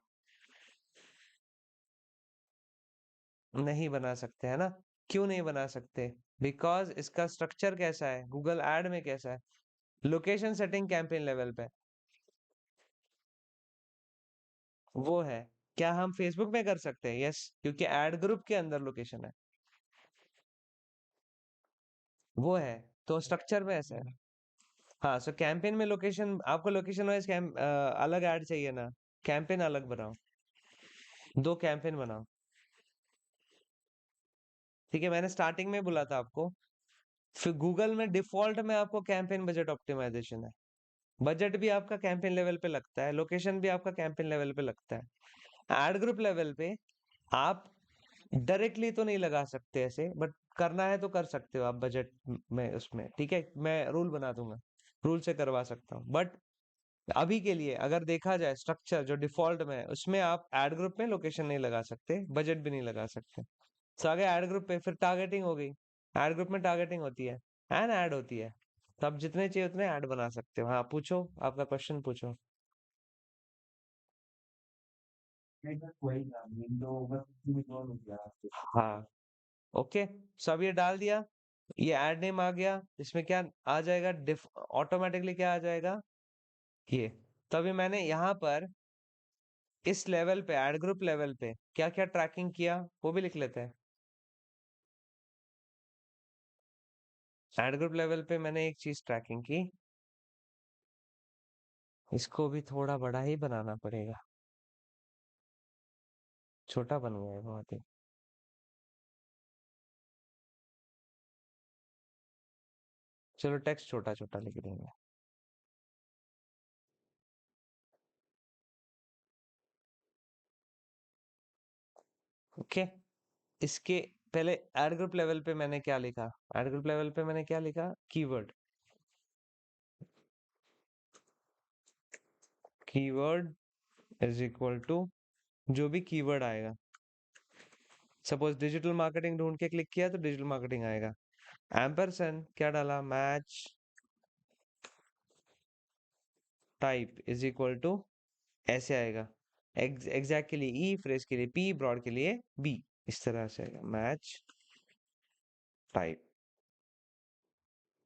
नहीं बना सकते है ना, क्यों नहीं बना सकते, बिकॉज इसका स्ट्रक्चर कैसा है, गूगल ऐड में कैसा है, लोकेशन सेटिंग कैंपेन लेवल पे वो है। क्या हम फेसबुक में कर सकते हैं? यस, क्योंकि ऐड ग्रुप के अंदर लोकेशन है, वो है, तो स्ट्रक्चर में ऐसा है। हाँ, सो कैंपेन में लोकेशन, आपको लोकेशन वाइज अलग ऐड चाहिए ना, कैंपेन अलग बनाओ, दो कैंपेन बनाओ। ठीक है, मैंने स्टार्टिंग में बोला था आपको, फिर गूगल में डिफॉल्ट में आपको कैंपेन बजट ऑप्टिमाइजेशन है, बजट भी आपका कैंपेन लेवल पे लगता है, लोकेशन भी आपका कैंपेन लेवल पे लगता है। एड ग्रुप लेवल पे आप डायरेक्टली तो नहीं लगा सकते ऐसे, बट करना है तो कर सकते हो आप बजट में, उसमें ठीक है, मैं रूल बना दूंगा, रूल से करवा सकता हूँ, बट अभी के लिए अगर देखा जाए स्ट्रक्चर जो डिफॉल्ट में है उसमें आप ऐड ग्रुप में लोकेशन नहीं लगा सकते, बजट भी नहीं लगा सकते। तो आगे ऐड ग्रुप पे फिर टारगेटिंग हो गई, ऐड ग्रुप में टारगेटिंग होती है एंड ऐड होती है, तो आप जितने चाहिए उतने ऐड बना सकते हो। हाँ पूछो, आपका क्वेश्चन पूछो। हाँ, ओके, सब ये डाल दिया, ये ऐड नेम आ गया, इसमें क्या आ जाएगा, डिफ ऑटोमेटिकली क्या आ जाएगा, ये। तभी मैंने यहाँ पर इस लेवल पे, ऐड ग्रुप लेवल पे क्या क्या ट्रैकिंग किया वो भी लिख लेते हैं। ऐड ग्रुप लेवल पे मैंने एक चीज ट्रैकिंग की, इसको भी थोड़ा बड़ा ही बनाना पड़ेगा, छोटा बन गया है बहुत ही। चलो टेक्स्ट छोटा छोटा लिख देंगे। ओके, इसके पहले ऐड ग्रुप लेवल पे मैंने क्या लिखा, ऐड ग्रुप लेवल पे मैंने क्या लिखा, keyword, keyword is equal to जो भी कीवर्ड आएगा, सपोज डिजिटल मार्केटिंग ढूंढ के क्लिक किया तो डिजिटल मार्केटिंग आएगा, एम्परसेंड क्या डाला, match type is equal to, ऐसे आएगा, एग्जैक्ट के लिए ई, फ्रेज के लिए पी, ब्रॉड के लिए बी, इस तरह से आएगा मैच टाइप।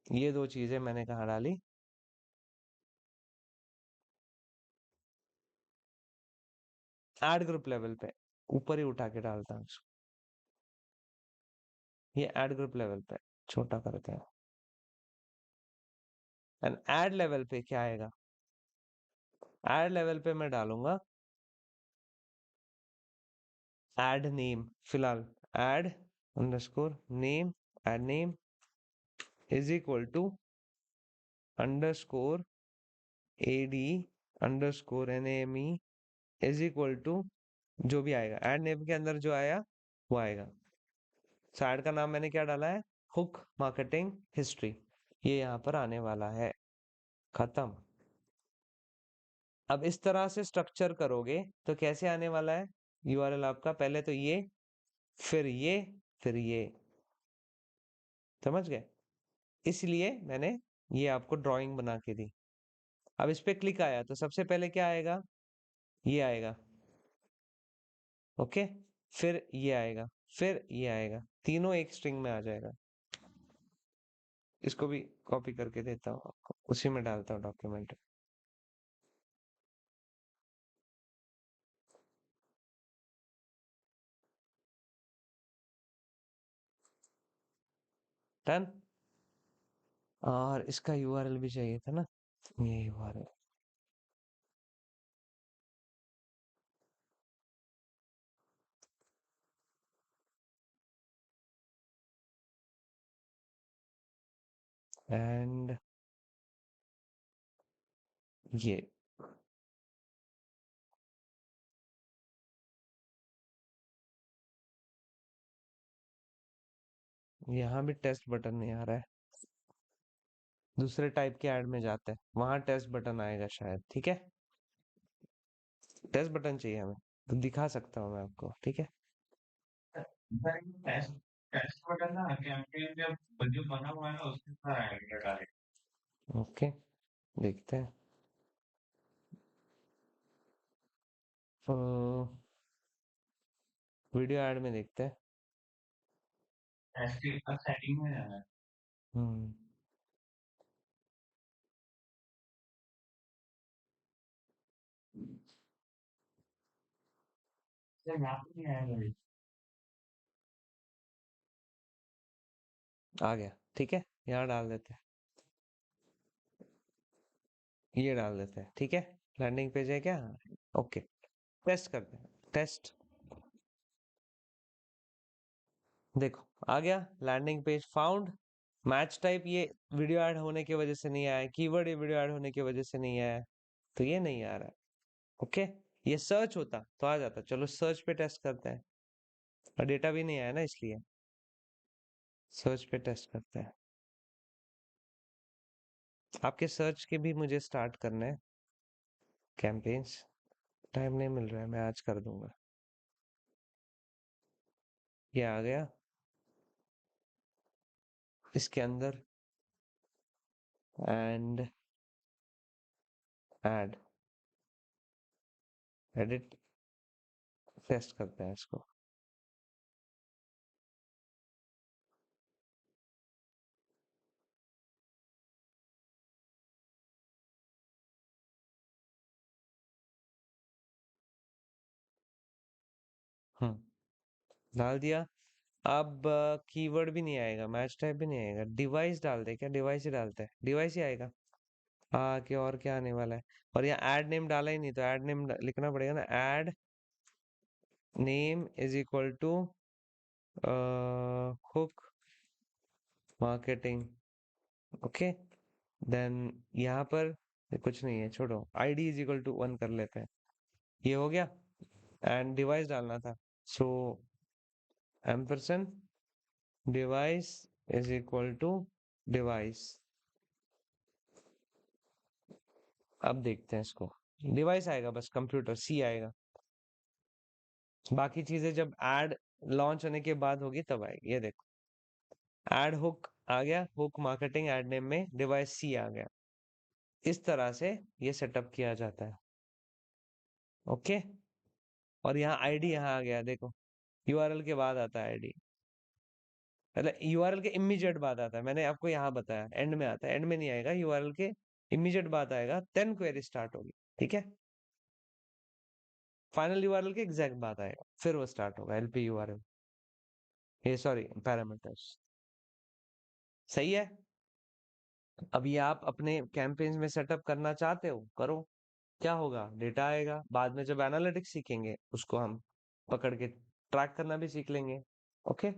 ये दो चीजें मैंने कहाँ डाली, ऐड ग्रुप लेवल पे। ऊपर ही उठा के डालता हूँ इसको। ये ऐड ग्रुप लेवल पे छोटा करते हैं। एंड ऐड लेवल पे क्या आएगा? ऐड लेवल पे मैं डालूंगा ऐड नेम। फिलहाल add underscore name, add name is equal to underscore AD underscore NME is equal to जो भी आएगा ऐड नेम के अंदर जो आया वो आएगा। साइड का नाम मैंने क्या डाला है? Hook marketing history. ये यहाँ पर आने वाला है। खत्म। अब इस तरह से स्ट्रक्चर करोगे तो कैसे आने वाला है यूआरएल आपका? पहले तो ये, फिर ये, फिर ये। समझ गए? इसलिए मैंने ये आपको ड्राइंग बना के दी। अब इस पे क्लिक आया तो सबसे पहले क्या आएगा? ये आएगा। ओके, फिर ये आएगा, फिर ये आएगा, तीनों एक स्ट्रिंग में आ जाएगा। इसको भी कॉपी करके देता हूँ आपको, उसी में डालता हूँ डॉक्यूमेंट। डन। और इसका यूआरएल भी चाहिए था ना, ये यूआरएल। एंड ये यहाँ भी टेस्ट बटन नहीं आ रहा है। दूसरे टाइप के ऐड में जाते हैं, वहां टेस्ट बटन आएगा शायद। ठीक है, टेस्ट बटन चाहिए हमें तो दिखा सकता हूँ मैं आपको। ठीक है, टेस्ट टेस्ट बटन ना कैंपेन जब जो बना हुआ है ना उसके साथ आएगा डायरेक्ट। ओके, देखते हैं। तो वीडियो ऐड में देखते हैं। सेटिंग में जाना है। हम्म। सर यहाँ पे नहीं आएगा ये। आ गया। ठीक है, यहाँ डाल देते हैं, ये डाल देते हैं। ठीक है, लैंडिंग पेज है क्या? ओके, टेस्ट करते हैं। टेस्ट, देखो आ गया landing page found. Match type ये वीडियो ऐड होने की वजह से नहीं आया, कीवर्ड ये वीडियो ऐड होने की वजह से नहीं आया, तो ये नहीं आ रहा है। ओके, ये सर्च होता तो आ जाता। चलो सर्च पे टेस्ट करते हैं, और डेटा भी नहीं आया ना इसलिए सर्च पे टेस्ट करते हैं। आपके सर्च के भी मुझे स्टार्ट करना है कैंपेन्स। टाइम नहीं मिल रहा है, मैं आज कर दूंगा। ये आ गया, इसके अंदर एंड ऐड एडिट टेस्ट करते हैं इसको। डाल दिया। अब कीवर्ड भी नहीं आएगा, मैच टाइप भी नहीं आएगा। डिवाइस डाल दे क्या? डिवाइस ही डालते हैं, डिवाइस ही आएगा। हाँ, कि और क्या आने वाला है? और यहाँ ऐड नेम डाला ही नहीं, तो ऐड नेम लिखना पड़ेगा ना। Add name is equal to hook marketing. Okay, then यहाँ पर कुछ नहीं है, छोड़ो। आईडी इज इक्वल टू 1 कर लेते हैं। ये हो गया। एंड डिवाइस डालना था, so ampersand device is equal to device. अब देखते हैं इसको। डिवाइस आएगा, बस कंप्यूटर सी आएगा। बाकी चीजें जब ऐड लॉन्च होने के बाद होगी तब आएगी। ये देखो, ऐड हुक आ गया, हुक मार्केटिंग ऐड नेम में डिवाइस सी आ गया। इस तरह से ये सेटअप किया जाता है। ओके, और यहाँ आईडी यहाँ आ गया, देखो यूआरएल के बाद आता है आईडी। मतलब यूआरएल के इमीडिएट बाद आता है, मैंने आपको यहाँ बताया एंड में आता है। एंड में नहीं आएगा, यूआरएल के इमीडिएट बाद आएगा, देन क्वेरी स्टार्ट होगी। ठीक है, फाइनल यूआरएल के एग्जैक्ट बाद आएगा, फिर वो स्टार्ट होगा एलपी यूआरएल, ये सॉरी पैरामीटर्स। सही है। अब ये आप अपने कैंपेन्स में सेटअप करना चाहते हो, करो। क्या होगा, डेटा आएगा, बाद में जब एनालिटिक्स सीखेंगे उसको हम पकड़ के ट्रैक करना भी सीख लेंगे। ओके।